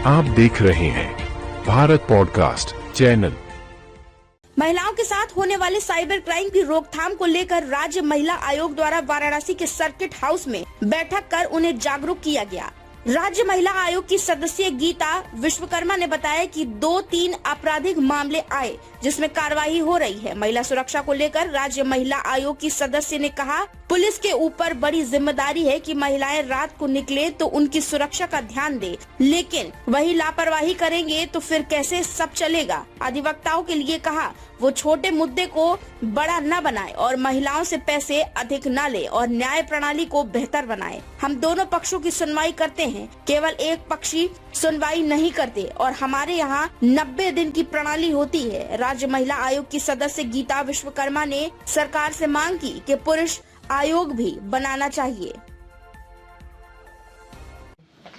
आप देख रहे हैं भारत पॉडकास्ट चैनल। महिलाओं के साथ होने वाले साइबर क्राइम की रोकथाम को लेकर राज्य महिला आयोग द्वारा वाराणसी के सर्किट हाउस में बैठक कर उन्हें जागरूक किया गया। राज्य महिला आयोग की सदस्य गीता विश्वकर्मा ने बताया कि 2-3 आपराधिक मामले आए जिसमें कार्रवाई हो रही है। महिला सुरक्षा को लेकर राज्य महिला आयोग की सदस्य ने कहा, पुलिस के ऊपर बड़ी जिम्मेदारी है कि महिलाएं रात को निकले तो उनकी सुरक्षा का ध्यान दे, लेकिन वही लापरवाही करेंगे तो फिर कैसे सब चलेगा। अधिवक्ताओं के लिए कहा, वो छोटे मुद्दे को बड़ा न बनाए और महिलाओं से पैसे अधिक न ले और न्याय प्रणाली को बेहतर बनाए। हम दोनों पक्षों की सुनवाई करते हैं, केवल एक पक्षी सुनवाई नहीं करते और हमारे यहाँ 90 दिन की प्रणाली होती है। राज्य महिला आयोग की सदस्य गीता विश्वकर्मा ने सरकार से मांग की कि पुरुष आयोग भी बनाना चाहिए।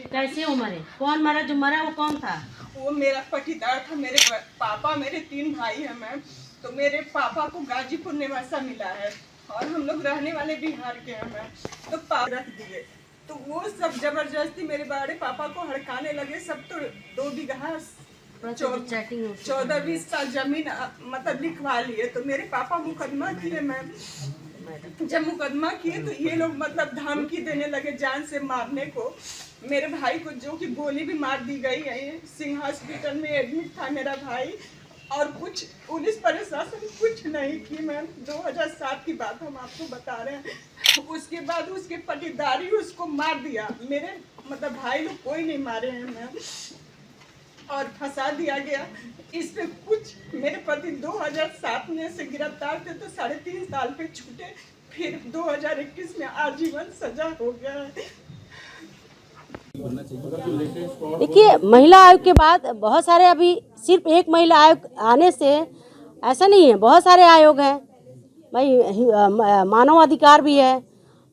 कैसे उमरे? कौन मरा? जो मरा वो कौन था? वो मेरा पटीदार था। मेरे पापा, मेरे 3 भाई हैं मैम। तो मेरे पापा को गाजीपुर निवासा मिला है और हम लोग रहने वाले बिहार के हैं मैम। तो पाप रख दिए तो वो सब जबरदस्ती मेरे बड़े पापा को हड़काने लगे। सब तो 2 बीघा 14-20 साल जमीन मतलब लिखवा लिए। तो मेरे पापा मुकदमा किए मैम। जब मुकदमा किए तो ये लोग मतलब धमकी देने लगे जान से मारने को। मेरे भाई को जो कि गोली भी मार दी गई है। सिंह हॉस्पिटल में एडमिट था मेरा भाई और कुछ पुलिस प्रशासन कुछ नहीं की मैम। 2007 की बात हम आपको बता रहे हैं। उसके बाद उसके पटीदारी उसको मार दिया। मेरे मतलब भाई लोग कोई नहीं मारे हैं मैम और फंसा दिया गया। इस पे कुछ मेरे पति 2007 में से गिरफ्तार थे तो 3.5 साल पे छूटे। फिर 2021 में आजीवन सजा हो गया है। देखिए, महिला आयोग के बाद बहुत सारे, अभी सिर्फ एक महिला आयोग आने से ऐसा नहीं है, बहुत सारे आयोग हैं भाई। मानव अधिकार भी है,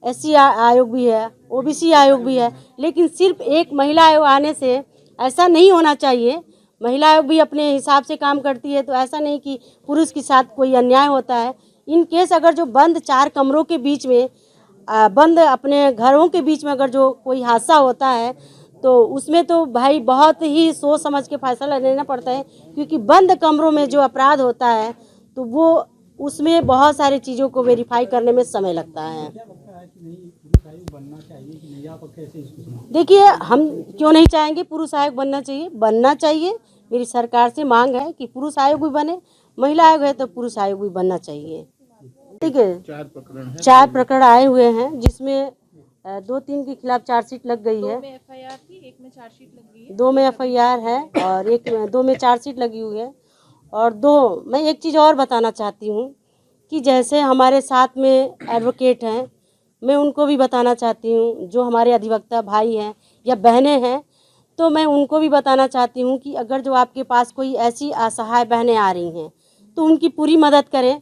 SC आयोग भी है, OBC आयोग भी है, लेकिन सिर्फ एक महिला आयोग आने से ऐसा नहीं होना चाहिए। महिला आयोग भी अपने हिसाब से काम करती है, तो ऐसा नहीं कि पुरुष के साथ कोई अन्याय होता है। इन केस अगर जो बंद 4 कमरों के बीच में, बंद अपने घरों के बीच में अगर जो कोई हादसा होता है तो उसमें तो भाई बहुत ही सोच समझ के फैसला लेना पड़ता है, क्योंकि बंद कमरों में जो अपराध होता है तो वो उसमें बहुत सारी चीज़ों को वेरीफाई करने में समय लगता है। देखिए, हम क्यों नहीं चाहेंगे पुरुष आयोग बनना चाहिए। मेरी सरकार से मांग है कि पुरुष आयोग भी बने, महिला आयोग है तो पुरुष आयोग भी बनना चाहिए। ठीक है, 4 प्रकरण आए हुए हैं जिसमें 2-3 के खिलाफ चार्जशीट लग गई है। 2 में FIR थी, 1 में चार्जशीट लग गई है। 2 में FIR है और 2 में चार्जशीट लगी हुई है। और 2 मैं एक चीज़ और बताना चाहती हूँ कि जैसे हमारे साथ में एडवोकेट हैं, मैं उनको भी बताना चाहती हूँ, जो हमारे अधिवक्ता भाई हैं या बहनें हैं, तो मैं उनको भी बताना चाहती हूँ कि अगर जो आपके पास कोई ऐसी असहाय बहनें आ रही हैं तो उनकी पूरी मदद करें।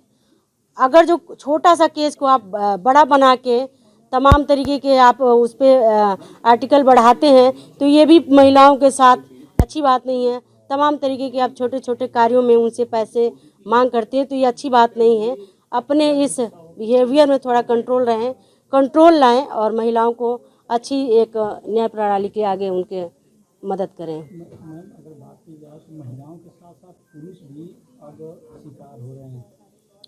अगर जो छोटा सा केस को आप बड़ा बना के तमाम तरीके के आप उस पर आर्टिकल बढ़ाते हैं तो ये भी महिलाओं के साथ अच्छी बात नहीं है। तमाम तरीके के आप छोटे छोटे कार्यों में उनसे पैसे मांग करते हैं तो ये अच्छी बात नहीं है। अपने इस बिहेवियर में थोड़ा कंट्रोल लाएं और महिलाओं को अच्छी एक न्याय प्रणाली के आगे उनके मदद करें। अगर बात की जाए तो महिलाओं के साथ साथ पुरुष भी अब शिकार हो रहे हैं।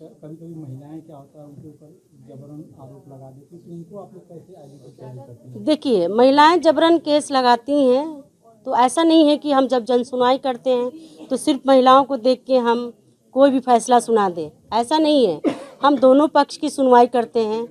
कभी कभी महिलाएं क्या होता है उनके ऊपर जबरन आरोप लगा देती हैं, तो उनको आप लोग कैसे आगे की तैयारी करते हैं? देखिए, महिलाएं जबरन केस लगाती हैं तो ऐसा नहीं है कि हम जब जन सुनवाई करते हैं तो सिर्फ महिलाओं को देख के हम कोई भी फैसला सुना दें, ऐसा नहीं है। हम दोनों पक्ष की सुनवाई करते हैं।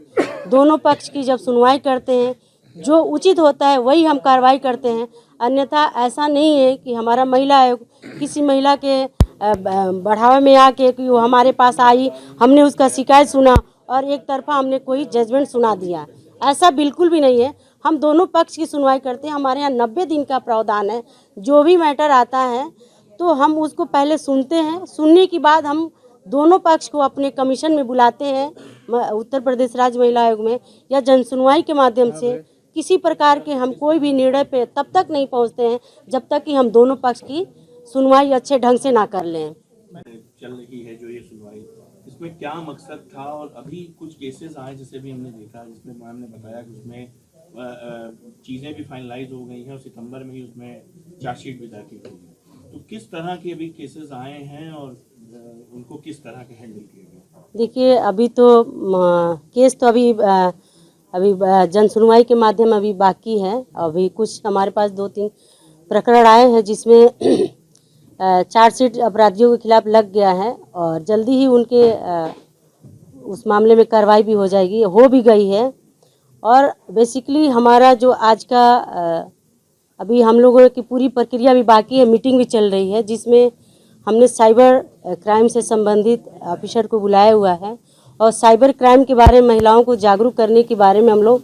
दोनों पक्ष की जब सुनवाई करते हैं, जो उचित होता है वही हम कार्रवाई करते हैं। अन्यथा ऐसा नहीं है कि हमारा महिला आयोग किसी महिला के बढ़ावे में आके कि वो हमारे पास आई, हमने उसका शिकायत सुना और एक तरफा हमने कोई जजमेंट सुना दिया, ऐसा बिल्कुल भी नहीं है। हम दोनों पक्ष की सुनवाई करते हैं। हमारे यहाँ 90 दिन का प्रावधान है। जो भी मैटर आता है तो हम उसको पहले सुनते हैं। सुनने के बाद हम दोनों पक्ष को अपने कमीशन में बुलाते हैं, उत्तर प्रदेश राज्य महिला आयोग में, या जन सुनवाई के माध्यम से। किसी प्रकार के हम कोई भी निर्णय पे तब तक नहीं पहुंचते हैं जब तक कि हम दोनों पक्ष की सुनवाई अच्छे ढंग से ना कर लें। चल रही है जो ये सुनवाई, इसमें क्या मकसद था? और अभी कुछ केसेस आए जिसे भी हमने देखा, जिसमें मैम ने बताया कि उसमें चीज़ें भी फाइनलाइज हो गई हैं और सितंबर में ही उसमें चार्जशीट भी दाखिल होगी। तो किस तरह के अभी केसेस आए हैं और उनको किस तरह के हैंडल किए गए? देखिए, अभी तो केस तो अभी जन सुनवाई के माध्यम अभी बाकी है। अभी कुछ हमारे पास 2-3 प्रकरण आए हैं जिसमें चार्जशीट अपराधियों के खिलाफ लग गया है और जल्दी ही उनके उस मामले में कार्रवाई भी हो जाएगी, हो भी गई है। और बेसिकली हमारा जो आज का अभी हम लोगों की पूरी प्रक्रिया भी बाकी है, मीटिंग भी चल रही है जिसमें हमने साइबर क्राइम से संबंधित ऑफिसर को बुलाया हुआ है और साइबर क्राइम के बारे में महिलाओं को जागरूक करने के बारे में हम लोग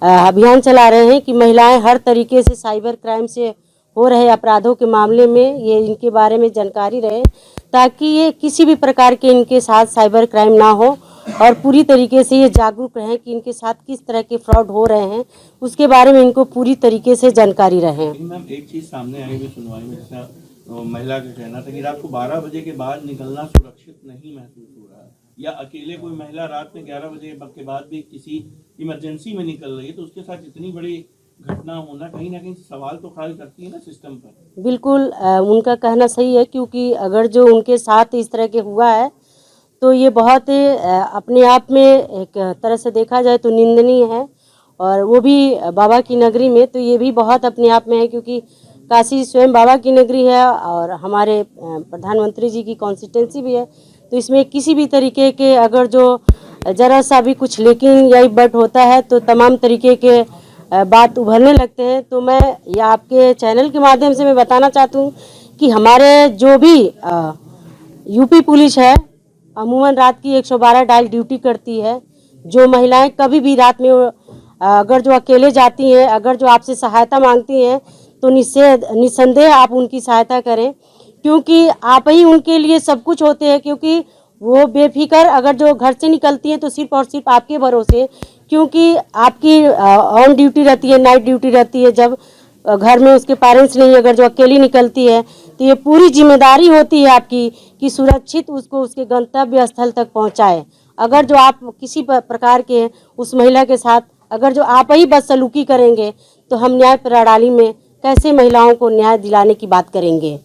अभियान चला रहे हैं कि महिलाएं हर तरीके से साइबर क्राइम से हो रहे अपराधों के मामले में ये इनके बारे में जानकारी रहे, ताकि ये किसी भी प्रकार के इनके साथ साइबर क्राइम ना हो और पूरी तरीके से ये जागरूक रहें कि इनके साथ किस तरह के फ्रॉड हो रहे हैं, उसके बारे में इनको पूरी तरीके से जानकारी रहे। मैम, एक चीज़ सामने आई हुई सुनवाई में, जैसा महिला का कहना था कि रात को 12 बजे के बाद निकलना सुरक्षित नहीं महसूस हो रहा है, या अकेले कोई महिला रात में 11 बजे के बाद भी किसी इमरजेंसी में निकल रही है, तो उसके साथ इतनी बड़ी घटना होना कहीं ना कहीं सवाल तो खड़ा करती है ना सिस्टम पर। बिल्कुल उनका कहना सही है, क्योंकि अगर जो उनके साथ इस तरह के हुआ है तो ये बहुत अपने आप में एक तरह से देखा जाए तो निंदनीय है, और वो भी बाबा की नगरी में, तो ये भी बहुत अपने आप में है, क्योंकि काशी स्वयं बाबा की नगरी है और हमारे प्रधानमंत्री जी की कॉन्स्टिट्यूंसी भी है। तो इसमें किसी भी तरीके के अगर जो ज़रा सा भी कुछ लेकिन या बट होता है तो तमाम तरीके के बात उभरने लगते हैं। तो मैं ये आपके चैनल के माध्यम से मैं बताना चाहती हूँ कि हमारे जो भी यूपी पुलिस है अमूमन रात की 112 डायल ड्यूटी करती है। जो महिलाएं कभी भी रात में अगर जो अकेले जाती हैं, अगर जो आपसे सहायता मांगती हैं, तो निस्संदेह आप उनकी सहायता करें, क्योंकि आप ही उनके लिए सब कुछ होते हैं। क्योंकि वो बेफिक्र अगर जो घर से निकलती हैं तो सिर्फ और सिर्फ आपके भरोसे, क्योंकि आपकी ऑन ड्यूटी रहती है, नाइट ड्यूटी रहती है। जब घर में उसके पेरेंट्स नहीं, अगर जो अकेली निकलती है तो ये पूरी जिम्मेदारी होती है आपकी कि सुरक्षित उसको उसके गंतव्य स्थल तक पहुंचाए। अगर जो आप किसी प्रकार के उस महिला के साथ अगर जो आप ही बदसलूकी करेंगे तो हम न्याय प्रणाली में कैसे महिलाओं को न्याय दिलाने की बात करेंगे।